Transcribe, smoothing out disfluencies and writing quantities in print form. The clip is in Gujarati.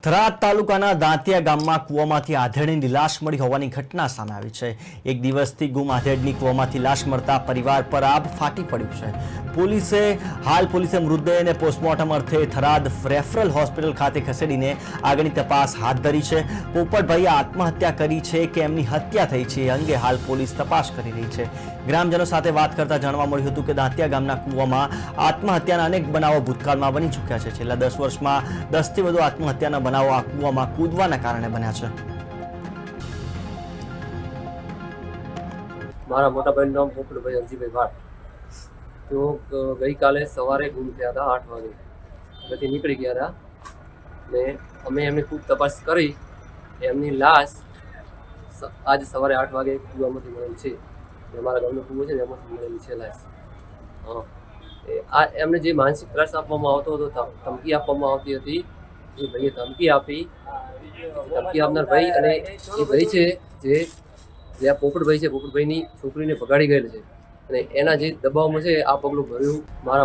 થરાદ તાલુકાના દાંતિયા ગામમાં કૂવામાંથી આધેડની લાશ મળી હોવાની ઘટના સામે આવી છે। એક દિવસથી ગુમ આધેડની કૂવામાંથી લાશ મળતા પરિવાર પર આબ ફાટી પડ્યું છે। પોલીસે મૃતદેહને પોસ્ટમોર્ટમ અર્થે થરાદ રેફરલ હોસ્પિટલ ખાતે ખસેડીને આગળની તપાસ હાથ ધરી છે। પોપટભાઈએ આત્મહત્યા કરી છે કે એમની હત્યા થઈ છે એ અંગે હાલ પોલીસ તપાસ કરી રહી છે। ગ્રામજનો સાથે વાત કરતા જાણવા મળ્યું હતું કે દાંતિયા ગામના કૂવામાં આત્મહત્યાના અનેક બનાવો ભૂતકાળમાં બની ચૂક્યા છે। છેલ્લા 10 વર્ષમાં 10થી વધુ આત્મહત્યાના બનાવો આ કૂવામાં કૂદવાના કારણે બન્યા છે। મારા મોટા ભાઈનું નામ પોપટભાઈ અરજીભાઈ ભાટ। તો ગઈકાલે સવારે ગુમ થયા હતા 8 વાગે ઘરેથી નીકળી ગયા હતા ને અમે એમની ખૂબ તપાસ કરી। એમની લાશ આજ સવારે 8 વાગે કૂવામાંથી મળેલી છે। અમારા ગામનો કૂવો છે ને એમાંથી મળેલી છે લાશ। આ એમને જે માનસિક ત્રાસ આપવામાં આવતો હતો, ધમકી આપવામાં આવતી હતી, એ ભાઈએ ધમકી આપી। ધમકી આપનાર ભાઈ અને એ ભાઈ છે જે આ પોપટભાઈ છે, પોપટભાઈની છોકરીને ભગાડી ગયેલ છે અને એના જે દબાવમાં છે આ પગલું ભર્યું। મારા